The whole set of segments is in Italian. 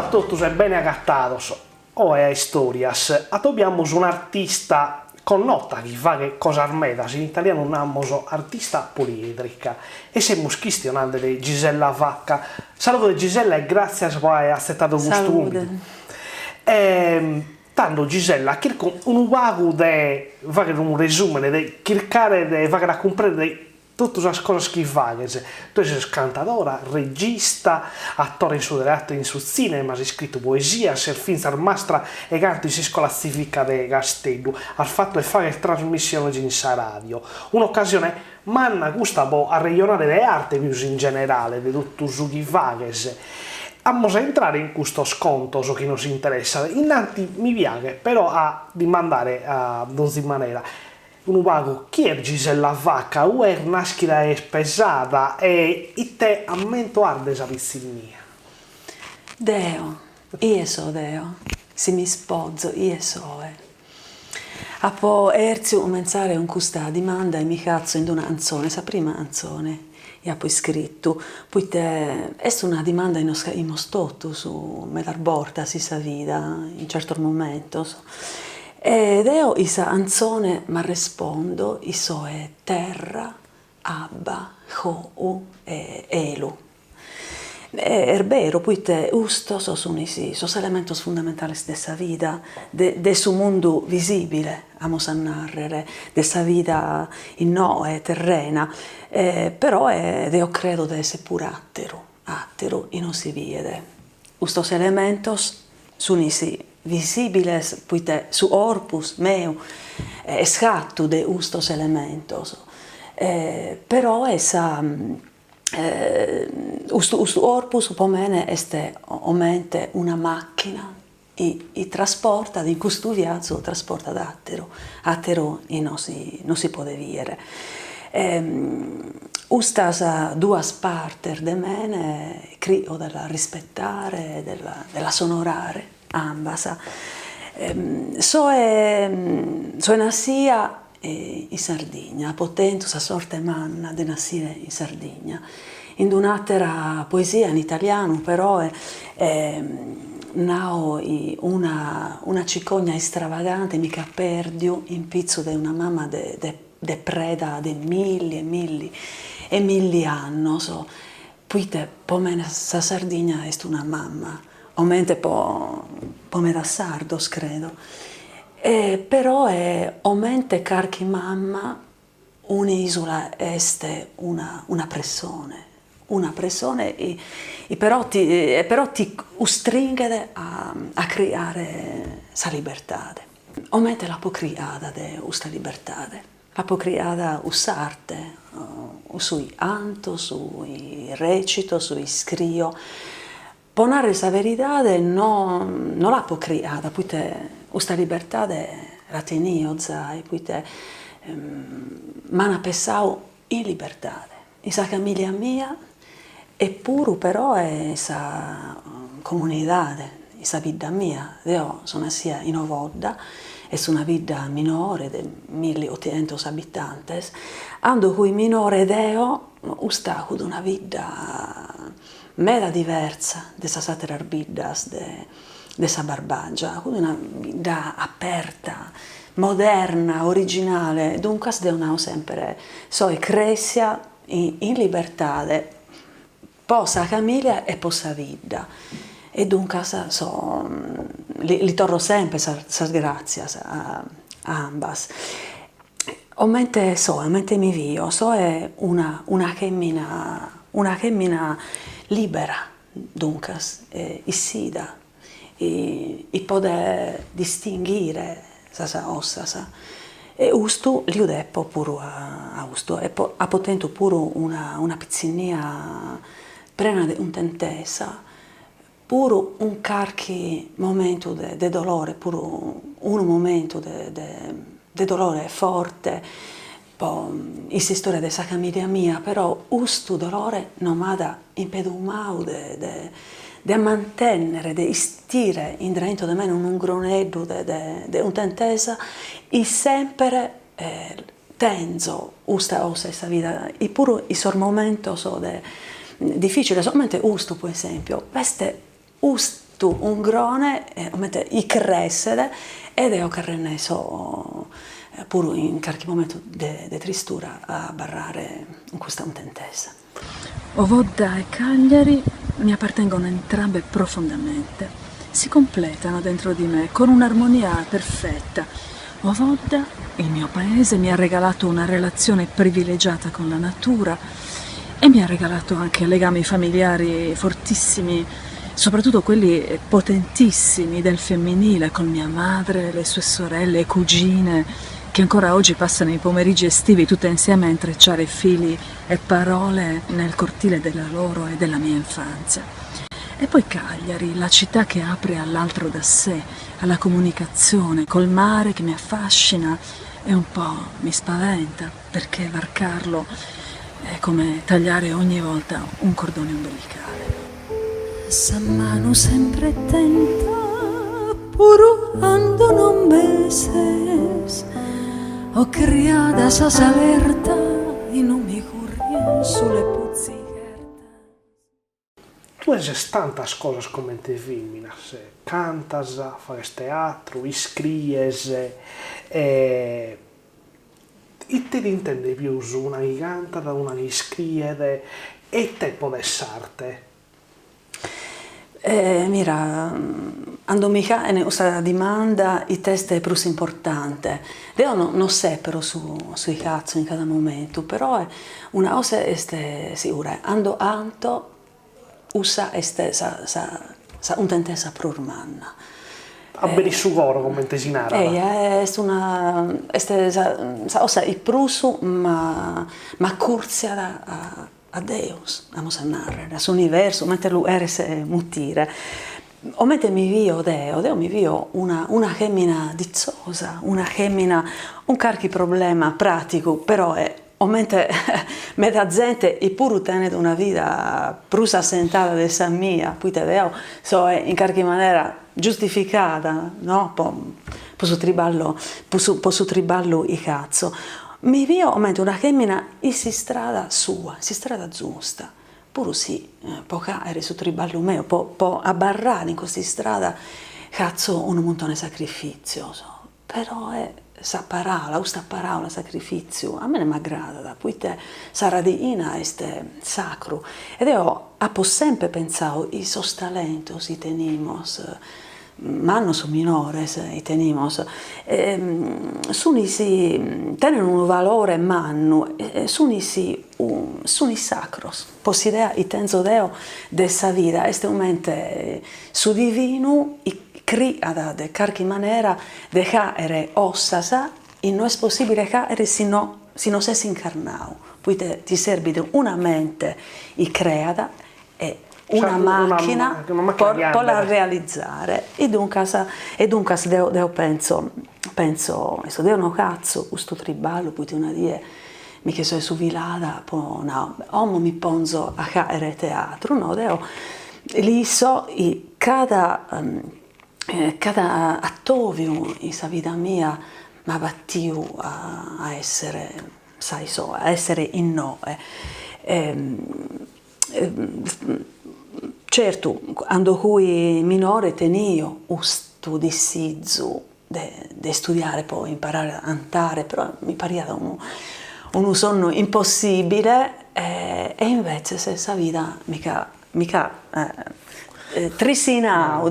a tutti e bene agattados. Oggi a Historias abbiamo un artista con nota che fa che cosa armedas, in italiano namos artista poliedrica e siamo questionando di Gisella Vacca. Saluto Gisella e grazie per aver accettato questo invito. Tanto Gisella, cerco un vago di fare un resumen, di cercare di fare a comprendere tutte le cose che fai. Tu sei cantadora, regista, attore in suo teatro, in suo cinema, hai scritto poesia, sei finza mastra e canto in scuola civica di Castello, hai fatto e fare trasmissioni in radio. Un'occasione manna Gustavo a regionale di arte più in generale, di tutto su chi fai. Vamos a entrare in questo sconto su chi non si interessa. Innanzi mi piace però a dimandare a questa maniera un vago chi è Gisella Vacca, o è naschida e spesata e te ammento arde sa pizzinia. Deo, io so Deo, se mi sposo, io so. A po' Erzio comenzare con questa domanda e mi cazzo in una canzone, sa prima canzone. E ha poi scritto, poi è una domanda in stotto su medarborta si sa vita in certo momento. Ed io questa canzone mi rispondo, iso è terra, abba, ho e elu. È vero, poi questo sono i elementi fondamentali della vita, del suo mondo visibile, amos a narrare, della vita in noe, terrena, però io credo di essere pure attero, e non si vede. Questi elementi sono visibili, poi su corpus meu, scatto di questi elementi, però essa questo corpus pomene è omente una macchina e trasporta in questo viaggio trasporta attero e non si può vedere. Queste due parti di me credo della rispettare della sonorare ambas. So nasia in Sardegna, potendo sa sorte manna di nascere in Sardegna. In un'altra poesia in italiano, però, nao una cicogna stravagante, mica perdio, in pizzo di una mamma de preda di milli anni. So. Poi pome sa Sardegna è una mamma, o mente po me da sardos, credo. Però omente carchi mamma un'isola est una pressione e però ti costringe a creare sa libertà. Omente la può creare de questa libertà, la può creare usarte, sui anto, sui recito, sui scrio. Ponare sa verità non la può creare, poi questa libertà la tenio, e poi m'hanno pensato in libertà, in sa famiglia mia, eppure però è sa comunità, in sa vita mia. Io sono sia in Ovodda, è una vita minore di 1800 abitanti, ando cui minore deo, ustaco di una vita meda diversa da sa altre vidas de sa Barbagia, una vita aperta, moderna, originale. Dunque devo sempre crescia in libertà, possa famiglia e possa vita. E dunque li torno sempre sas grazias a ambas. Omente mi vio, è una femmina libera, dunque, issida, e poter distinguere sa ossa. E questo li ho detto pure a questo, e ha potento pure una pizzinia piena di untentesa, pure un carchi momento di dolore, pure un momento di dolore forte, in storia della famiglia mia, però questo dolore non mi ha impedito di mantenere, di stare dentro di me in un gronello di untentesa e sempre tenzo questa vita. E pure i momenti difficili, solamente questo, per esempio, queste tu un grone, i crescere, ed io che ne so, pure in qualche momento di tristura a barrare in questa contentezza. Ovodda e Cagliari mi appartengono entrambe profondamente. Si completano dentro di me con un'armonia perfetta. Ovodda, il mio paese, mi ha regalato una relazione privilegiata con la natura e mi ha regalato anche legami familiari fortissimi, soprattutto quelli potentissimi del femminile, con mia madre, le sue sorelle e cugine, che ancora oggi passano i pomeriggi estivi tutte insieme a intrecciare fili e parole nel cortile della loro e della mia infanzia. E poi Cagliari, la città che apre all'altro da sé, alla comunicazione, col mare che mi affascina e un po' mi spaventa, perché varcarlo è come tagliare ogni volta un cordone umbilicale. Essa mano sempre tenta, puro ando non meses, o criada sa salerta e non mi currien sulle puzzi. Tu hai tantas cosas como en te filminas, cantas, fares teatro, iscríes, e te intende più una che canta da una che iscrive, e te podes arte. Mira, ando mica in questa domanda il test è più importante. Io non so però sui cazzo in cada momento, però è una cosa è sicura, ando anto usa sa untentesa prurmanna. A benissugoro come te si narra. È una sa osa il prusu ma curzia a Deus, vamos a narrare, a universo, mentre lui eres mutire. O mentre mi vio Deo mi vio una femmina dizzosa, una femmina, un qualche problema pratico, però è o mentre metà gente e pur tenere una vita prusa sentata di sa mia, poi te Deo so in qualche maniera giustificata, no? Posso triballo i cazzo. Mi vio mentre una femmina si strada sua, si strada giusta. Pure sì, può caere su triballo mio, può abbarrare in questa strada, cazzo, un montone di sacrificio. Però è questa parola sacrificio, a me ne m'aggrada, poi te sarà di ina este sacro. Ed io ho sempre pensato, i sos talentos, i tenimos, mannos minores, i tenimos, sunisi, tenen un valore mannu, sunisi sacros, possidea i tenzo Deo de sa vida, este momente su divino, i cria de qualche maniera de caere ossasa, e non è possibile caere se non sei incarnao, poi ti serve di una mente creata e una macchina per la realizzare. E dunque io penso, Dio no cazzo, questo triballo, poi una die mi che sono suvilata, poi no, mi ponzo a caere teatro, no, Dio lì so, cada attovio in sa vita mia mi ha battiu a essere, sai so, a essere in noi. Certo, quando cui minore tenio questo desiderio di studiare, poi imparare a cantare, però mi pariva un sonno impossibile, e invece se sa vita mica trisinau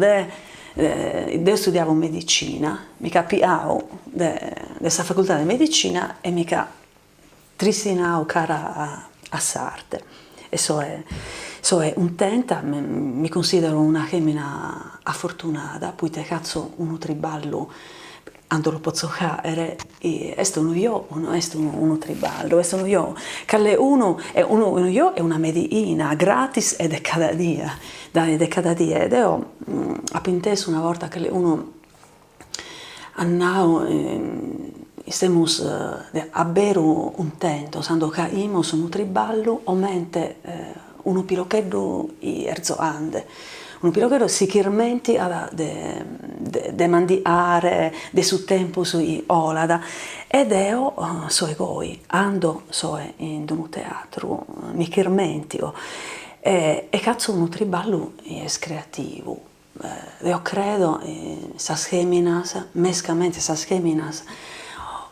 io studiavo medicina, mi capiavo della facoltà di medicina e mica trisinau cara a sarte. E so è un tenta, mi considero una femmina affortunata, poi te cazzo uno triballo, quando lo posso fare, e questo uno io, uno triballo, questo uno io, che uno io è una medicina, gratis ed è cada dia, ed io ho pensato una volta che uno andavo, stiamo a bere un tento, quando caimos un triballo, o mente uno pirocchetto erzoande, un pirocchetto sicuramente de mandiare, de su tempo sui olada, ed io so goi, ando in un teatro, mi chirmentio, e cazzo uno triballo è creativo, io credo, sas geminas, mescamente sas geminas,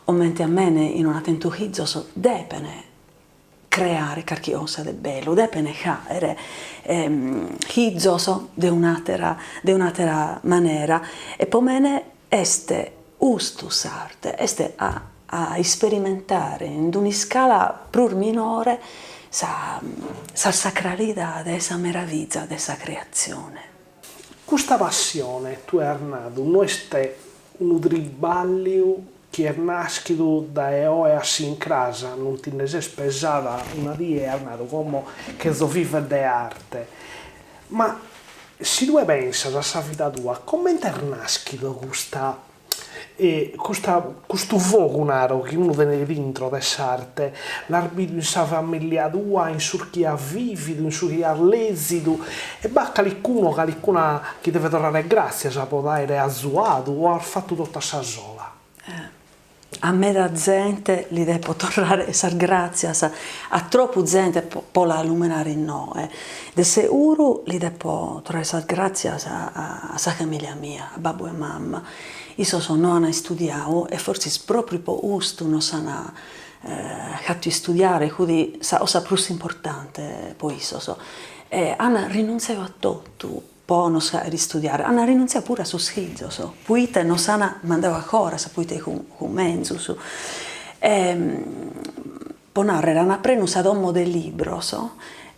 omente a me in una tentuchizzo, depene creare carchiosa de bello, depene fare hizzoso de un'altra maniera, e pomene este ustus arte, este a sperimentare in una scala pur minore sa sacralità, sa meraviglia dessa creazione. Questa passione, tu Arnaldo, non è un triballo che è nascido da e a in casa, non ti ne sei spesata una di Arnaldo come che so vive di arte. Ma se tu pensi a questa vita tua, come è nascido questo fuoco nero che uno tiene dentro dell'arte, l'arbitro in sa famiglia tua, in su chi ha vivido, in su chi ha l'esito, e va qualcuno che deve tornare grazie a poter azzuato o ha fatto tutta sa sola. A me da gente li devo tornare grazie a troppo gente può la illuminare in noi. De sicuro li devo tornare grazie a sa famiglia mia, a babbo e mamma. Io sono non studiato e forse proprio per questo non sono fatto studiare, quindi la cosa più importante poi so. Hanno rinunciato a tutto, poi non sa ristudiare, hanno rinunciato pure a suo figlio, poi non sanno mandare ancora, poi con mezzo. Poi hanno preso un domo del libro,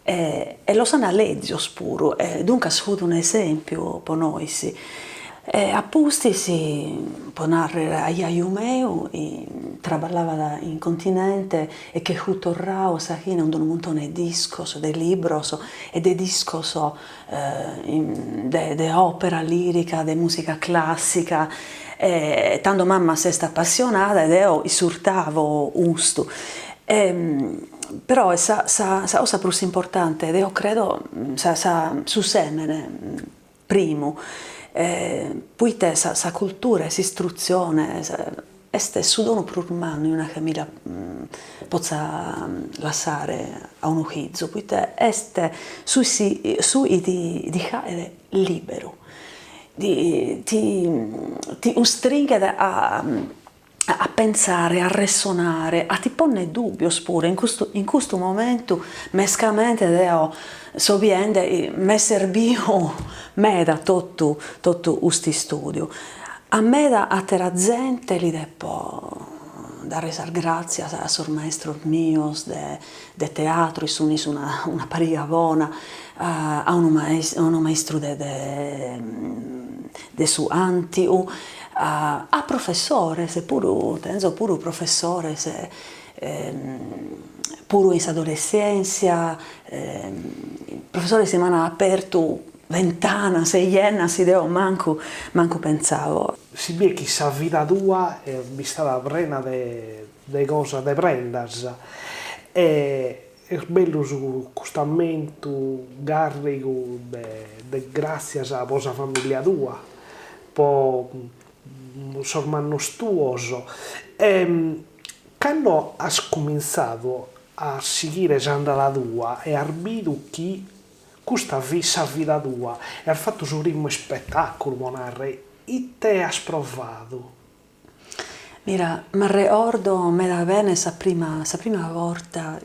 e lo sanno leggere pure, dunque ha avuto un esempio per noi. A Pusti si può narrare a iaio meu, lavorava in continente e che fu tornato a un montone di discos, de libros e de discos de opera lirica, de musica classica. Tanto mamma si è appassionata ed io surtavo usto. Però la cosa più importante, io credo, su semene, primo. Poi sa cultura, sa istruzione, este su dono per umano in una famiglia possa lasciare a un figlio, poi este su di fare libero, ti stringe a pensare, a ressonare, a ti pone dubbi pure. In questo momento, mescamente io so bene, mi servivo me da tutto questo studio. A me da altra gente li devo dare grazie a sor maestro mios de teatro, sono una pariga buona, a uno maestro de su Antiu, a professore, pure professore, pure in adolescenza, professore si mi hanno aperto 20 anni, 6 anni, si devo manco pensavo. Si vede che la vita tua è stata piena di cose da prendere. E è bello su questo momento garrigo grazie alla vostra famiglia tua, per sormanno stuoso. Quando hai cominciato a seguire la tua e hai visto che questa vita tua e hai fatto su primo spettacolo, monarre, e te hai provato? Mira, mi ricordo me bene la prima volta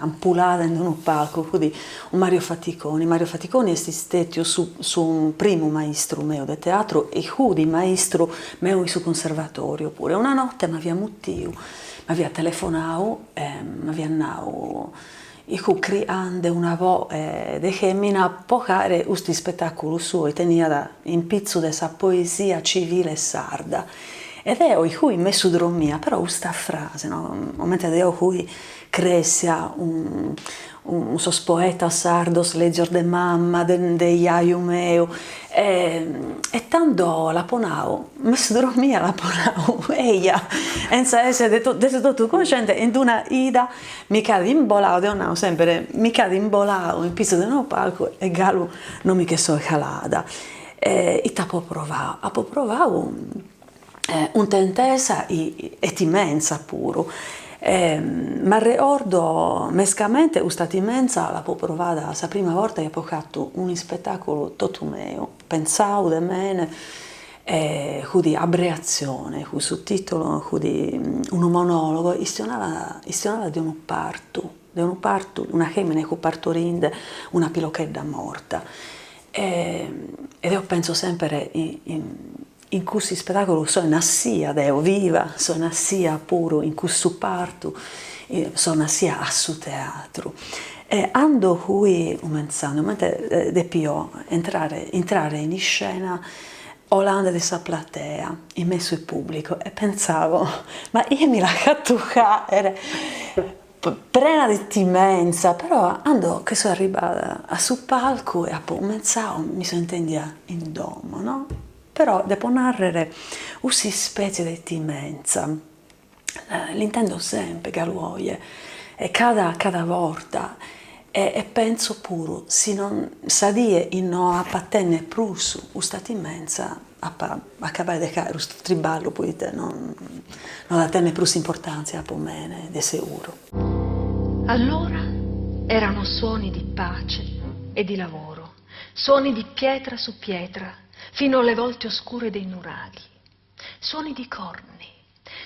ampulata in un palco, quindi Mario Faticoni è stato su un primo maestro mio di teatro e quindi maestro mio su conservatorio pure. Una notte mi aveva muttio, mi aveva telefonato e mi aveva andato creando una voce di femmina per fare questo spettacolo suo e tenia in pizzo della poesia civile sarda. Ed io qui messo dromia, però questa frase, no? Momento io qui crescia un sos poeta sardos, leggio de mamma, de iaio meu, e tanto la ponao, messo dromia la ponao, eia, senza essere tutto cosciente, in una ida mi cade imbolao, io sempre, mi cade imbolao in pizzo del palco e Galo non mi che so calada. E t'ho provato, un tentesa e immensa pure. Ma ricordo mescamente stata immensa la provata la prima volta che ho fatto un spettacolo tutto mio, pensavo di me, di abbreazione, con sottotitolo, di un monologo, istionava di un parto, una femmina che partorinde una pilocchetta morta. Ed io penso sempre in questo spettacolo sono nascia, io viva, sono nascia pure in questo parto, sono nascia a suo teatro. Ando qui mentre devo entrare in scena Olanda di sa platea, in mezzo al pubblico, e pensavo, ma io mi lasciato era piena di timidezza, però quando sono arrivata a sul palco e poi mi sentendia in domo, no? Però devo narrare questa specie di timidezza, l'intendo sempre, Galuoie, e cada volta, e penso pure, se non sadie in no appattenne prusu, questa timidezza, acabare di fare questo triballo, poi non la tenne più importanza per me, di sicuro. Allora erano suoni di pace e di lavoro, suoni di pietra su pietra, fino alle volte oscure dei nuraghi, suoni di corni,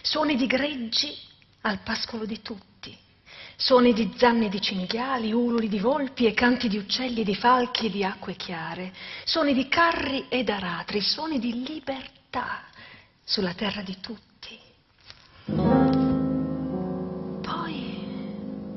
suoni di greggi al pascolo di tutti, suoni di zanne di cinghiali, ululi di volpi e canti di uccelli, di falchi e di acque chiare, suoni di carri ed aratri, suoni di libertà sulla terra di tutti. Poi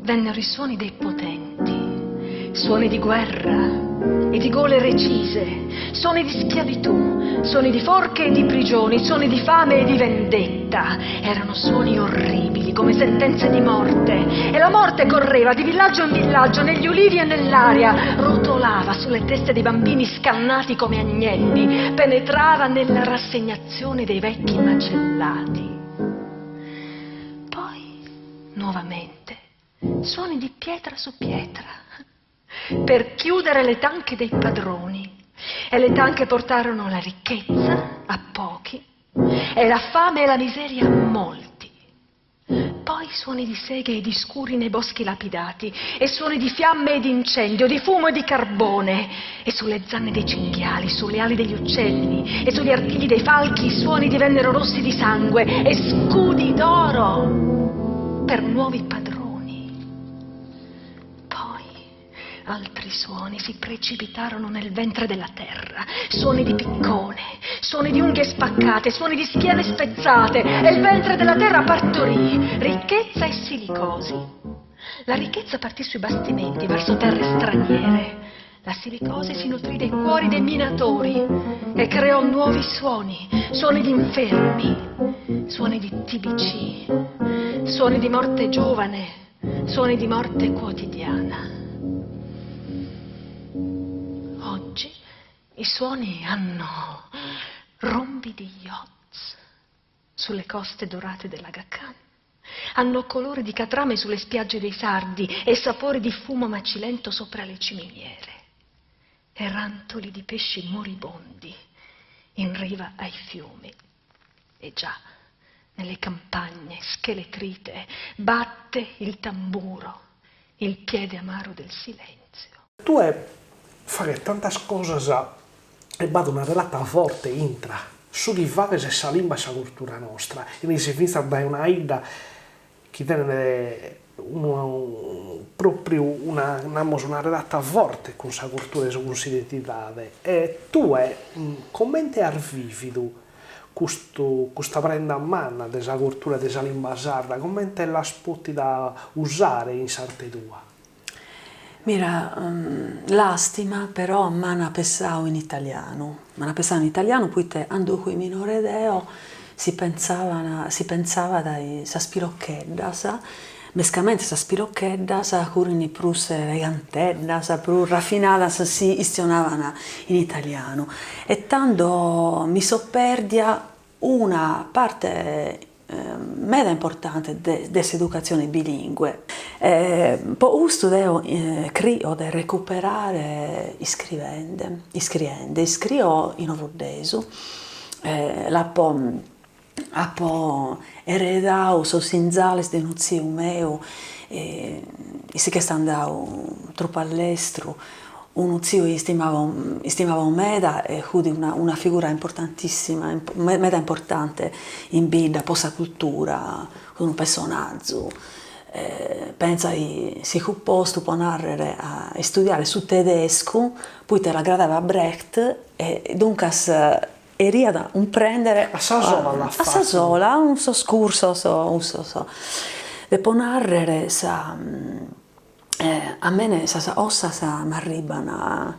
vennero i suoni dei potenti, suoni di guerra e di gole recise, suoni di schiavitù, suoni di forche e di prigioni, suoni di fame e di vendetta. Erano suoni orribili come sentenze di morte, e la morte correva di villaggio in villaggio, negli ulivi e nell'aria, rotolava sulle teste dei bambini scannati come agnelli, penetrava nella rassegnazione dei vecchi macellati. Poi, nuovamente, suoni di pietra su pietra, per chiudere le tanche dei padroni, e le tanche portarono la ricchezza a pochi e la fame e la miseria a molti. Poi suoni di seghe e di scuri nei boschi lapidati, e suoni di fiamme e di incendio, di fumo e di carbone, e sulle zanne dei cinghiali, sulle ali degli uccelli e sugli artigli dei falchi i suoni divennero rossi di sangue e scudi d'oro per nuovi padroni. Altri suoni si precipitarono nel ventre della terra, suoni di piccone, suoni di unghie spaccate, suoni di schiene spezzate, e il ventre della terra partorì ricchezza e silicosi. La ricchezza partì sui bastimenti verso terre straniere, la silicosi si nutrì dei cuori dei minatori e creò nuovi suoni, suoni di infermi, suoni di TBC, suoni di morte giovane, suoni di morte quotidiana. Oggi i suoni hanno rombi di yachts sulle coste dorate dell'Aga Khan, hanno colore di catrame sulle spiagge dei Sardi e sapore di fumo macilento sopra le ciminiere, e rantoli di pesci moribondi in riva ai fiumi. E già, nelle campagne scheletrite batte il tamburo, il piede amaro del silenzio. Tu fare tante cose e vado una relata forte intra su di varie e sa lingua e sa cultura nostra, e mi si finza da una ida che tiene proprio una relata forte con sa cultura e con sa identità, e tu commenti al vivido questa prenda manna della cultura e della lingua sarda, commenti la sputi da usare in sarte tua? Mira, l'astima però m'hanno pensato in italiano, poi ando qui minore deo si pensava dai sa spirocchedda, mescamente sa spirocchedda, sa curini prus elegantedda, sa più raffinata, si istionavano in italiano, e tanto mi sopperdia una parte meda importante dell'educazione bilingue. Poi studio crio di recuperare iscrio in ovordesu, Apo eredau sos inzales de unu tziu meu, isse che sta andau troppo all'estero, unu zio istimava meda e hudi una figura importantissima, meda importante in bidda, posa cultura, un personaggio. Pensa si fu posto per narrare a studiare su tedesco, poi te la gradava Brecht e dunque eria un prendere A Sasola l'ha a fatto. Sasola un so scurso de po narrare a me sa ossa sa m'arribana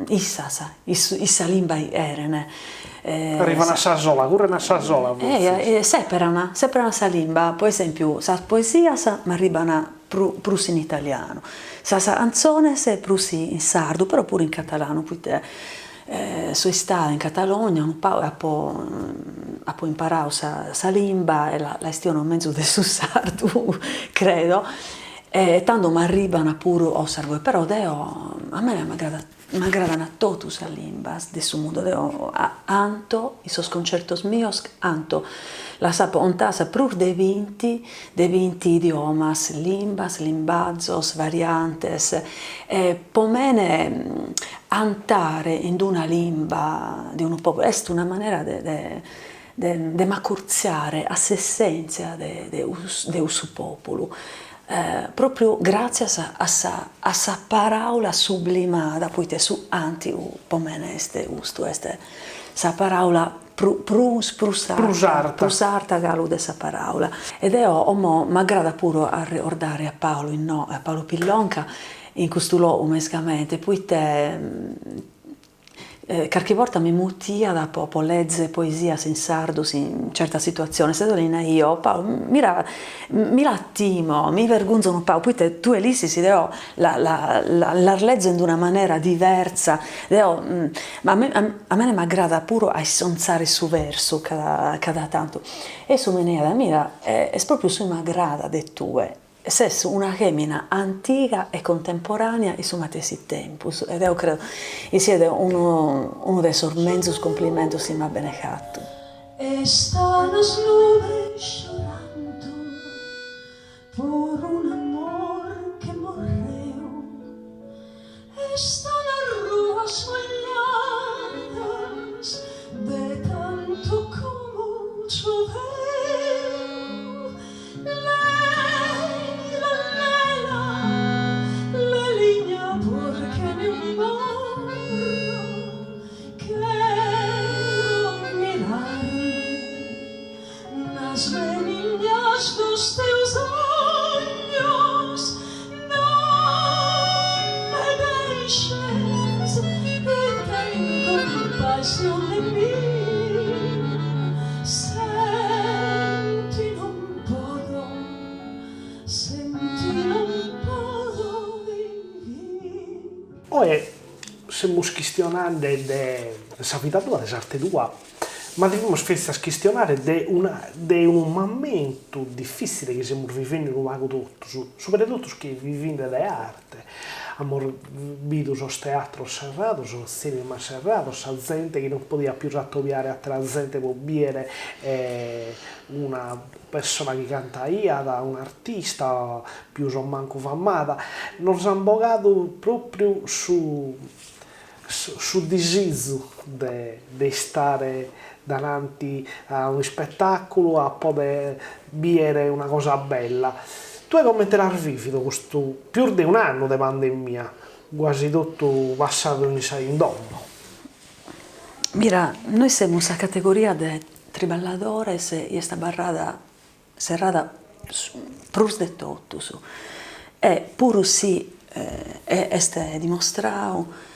issa limba erene. Arrivano a Sasola, corrono a Sasola. Separano sa limba, per esempio, sa poesia m'arribana prus in italiano, sa canzones prus in sardo, però pure in catalano, poiché sono stata in Catalogna un po' e ho imparato sa limba e la stiono mezzo del su sardo, credo, e tanto mi arrivano pure osservo, però a me mi aggradano a tutti sa limba del suo mondo, anto, i sos concertos mios, anto, la sapo ontasa prur de 20 idiomas, limbas, limbazos, variantes, pomene antare in una limba di un popolo, è una maniera de macurziare a s'essenza de su popolo. Proprio grazie a sa parola sublimata, poiché su anti pomene este usto este sa parola prusarta galu de sa parola. Ed m'aggrada pure a ricordare a Paolo a Paolo Pillonca in questo umescamente, poiché qualche volta mi mutia da po' legge poesia in sardo in certa situazione, se dolina io, Paolo, mi lattimo, mi vergonzo un po', poi tu e Lissi si deo la legge in una maniera diversa, ma a me mi aggrada pure a sonzare su verso cada tanto, e su mira, è proprio su mi aggrada de tue. Es una gemina antica e contemporanea in su matessi tempus, ed io credo che sia uno dei sormensos complimentos che mi ha benefatto. Están las nubes llorando por un amor que morreu. Están las ruas bañadas de tanto como choveu. Nas meninas dos teus olhos, não me deixes e tem compaixão de mim. Senti non podo vivir. Poi stiamo questionando della vita tua, dell'arte tua, ma dobbiamo spesso questionare di un momento difficile che stiamo vivendo in un lago tutto, soprattutto che viviamo dell'arte. Abbiamo visto i teatri serrati, il cinema serrato, la gente che non poteva più rattopiare altra gente può vedere una persona che canta da un artista più o manco famata. Noi siamo bogato proprio sul desiderio di stare davanti a un spettacolo, a poter vedere una cosa bella. Tu hai come te l'hai vivido questo più di un anno di pandemia, quasi tutto passato in domo? Mira, noi siamo una categoria di triballadores e sta barrada serrata prus de tutto. E pure sì, è dimostrato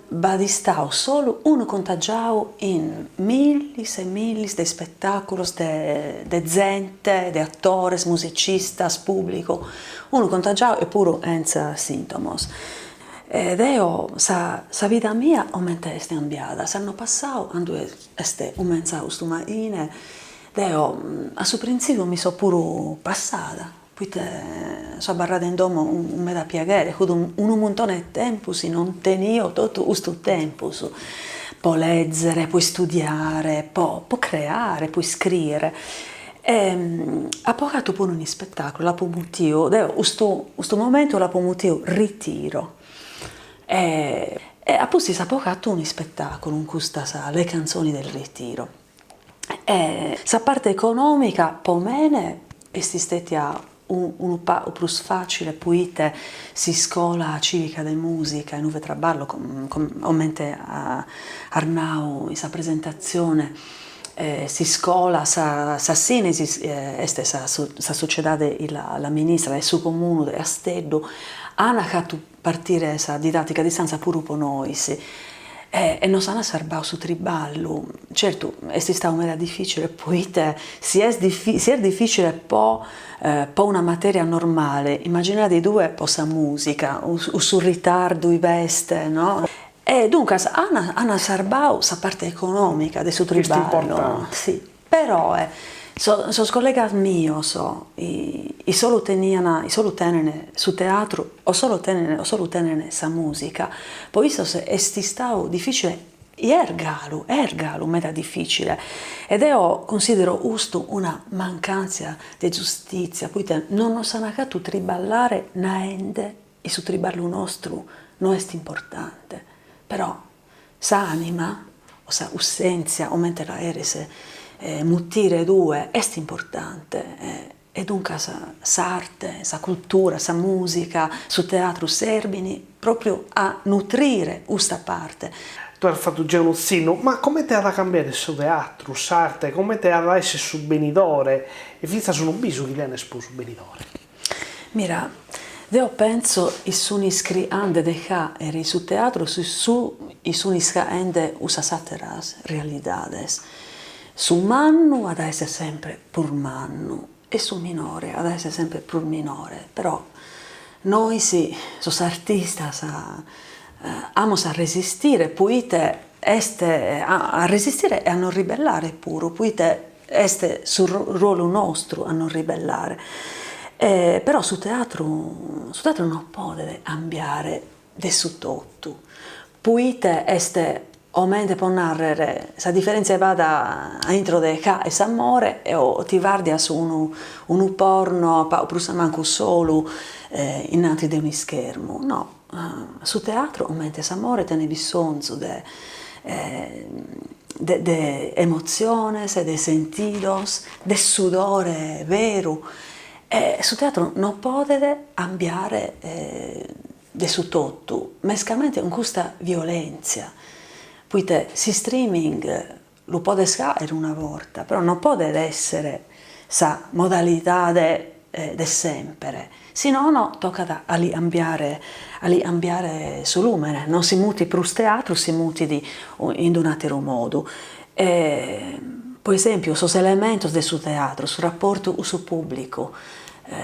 badistau solo uno contagiao in miles e miles de spettacolos de gente, de attores, musicistas, pubblico, uno contagiao e pure senza sintomos. Ed io, sa vita mia aumente è cambiata, s'hanno passato quando è umenzau stu maine, io a suo principio mi so pure passata. Poiché sono barrata in domo un meda piacere, un montone di tempo, non tenivo tutto questo tempo. può leggere, puoi studiare, può creare, puoi scrivere. Ha pagato pure un spettacolo, la pomutio, questo momento la pomutio ritiro. E ha poi si ha pagato un spettacolo, in cui le canzoni del ritiro. Sa parte economica, pomene, e si stati a un po' più facile, poite si scuola civica di musica in Uve Traballo, come a Arnau, in questa presentazione, si scuola, sa sinesi, sa società la ministra del suo comune, a Steddo, hanno fatto partire questa didattica a distanza pure per noi, e non hanno serbato su triballo. Certo, è stato mera difficile, poite se è difficile po' una materia normale, immaginate i due possa musica, o sul ritardo, i veste, no? E dunque hanno serbato la parte economica del suo triballo. Sì, però sono collegati miei, i solo tengono su teatro o solo tengono sa musica, poi è stato difficile, è regalo, meta difficile, ed io considero giusto una mancanza di giustizia, poiché non si hanno fatto triballare niente, e su triballo nostro non è importante, però sa anima, o sa ussenza, o mentre la erese, mutire due è importante, e dunque sa arte, sa cultura, sa musica, su teatro servini proprio a nutrire questa parte. Tu hai fatto già un sino, ma come te ha da cambiare su teatro, s'arte, come te ha da essere subvenitore, e finza sono biso che viene su subvenitore? Mira, io penso che sono iscritti de ca eri su teatro, i sono iscritti usa sateras realidades. Su mannu ad essere sempre pur mannu e su minore ad essere sempre pur minore, però noi sos artistas amos a resistere, poite a resistere e a non ribellare pure, poite este sul ruolo nostro a non ribellare. Però su teatro non può cambiare de su tutto, poite este o mente può narrare, se la differenza vada a intro de ca e s'amore, o ti guardi su un porno, o manco solo innanzi di un schermo. No, su teatro o mente s'amore tiene bisogno de emociones, de sentidos, de sudore vero. Su teatro non può cambiare de su tutto, mescamente con questa violenza. Poiché si streaming lo può fare una volta, però non può essere sa modalità de sempre, se no tocca a cambiare su lumene, non si muti per teatro, si muti in un altro modo. Per esempio, sos elementi del suo teatro, sul rapporto su pubblico,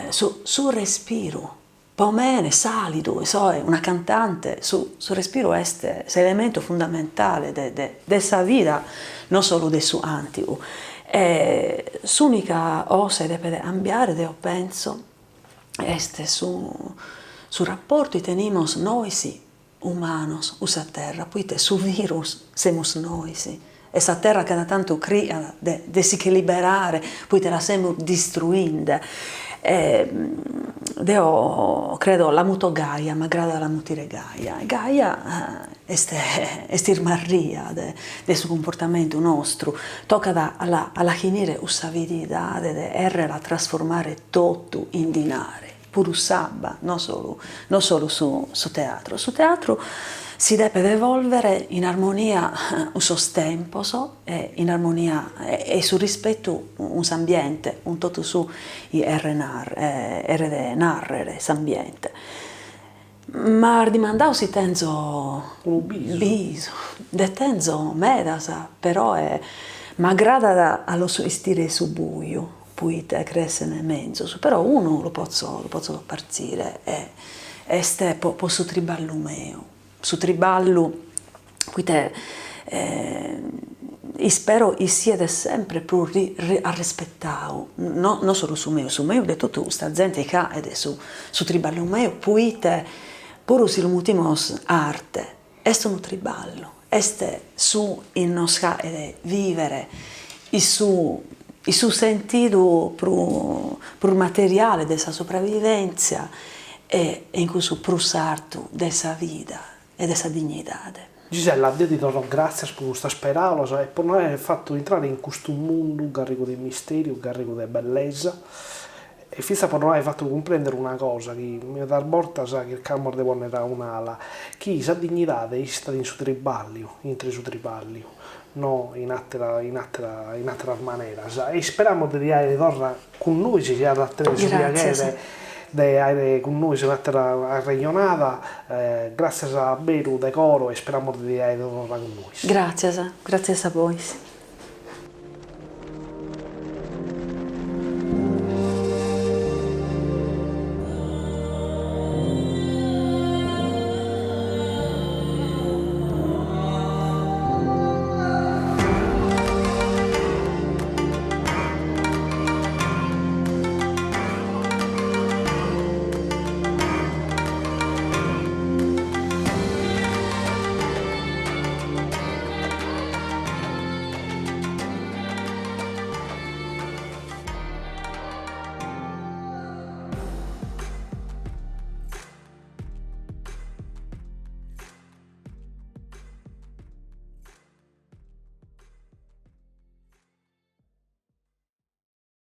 sul respiro. Pomene, salido, una cantante, su respiro è elemento fondamentale della vita, non solo del suo antico. L'unica cosa deve cambiare, io penso, è su rapporto teniamo noi umanos, usa terra, poi su virus siamo noi. E sa terra che da tanto crea de si che liberare, poi te la siamo distruendo. Io credo la muto Gaia, ma grada la mutire Gaia. Gaia è Maria del suo comportamento nostro. Tocca alla finire questa vita di errare trasformare tutto in dinare, pure sabba, non solo su teatro. Su teatro si deve evolvere in armonia un tempo, in armonia e sul rispetto un ambiente, un tutto su narrere s'ambiente. Ma dimandao si tenzo biso, de tenzo medasa, però ma grada allo suo stile su buio, poi te cresce nel mezzo, però uno lo posso partire e po su triballo meo. Su triballo, poiché spero che siete sempre più a rispettare, non solo su me di tutta questa gente che è su triballo mio, poiché pure se lo mutimos arte, è un triballo, este su in nostra vivere il suo sentido pro materiale della sopravvivenza e in questo più sarto della vita e della dignità. Gisella, a Dio ti do grazie per questa speranza e per aver fatto entrare in questo mondo carico di mistero, carico di bellezza e fissa per aver fatto comprendere una cosa che mi dar volta sa che il campo deve ponere un'ala che la dignità è stata in suo tribaglio, in tre suo tribaglio no in altra maniera e speriamo di ritornare con noi ci sia da con noi si mette a regionata grazie a Beru decoro e speriamo di ritornare con noi grazie a voi.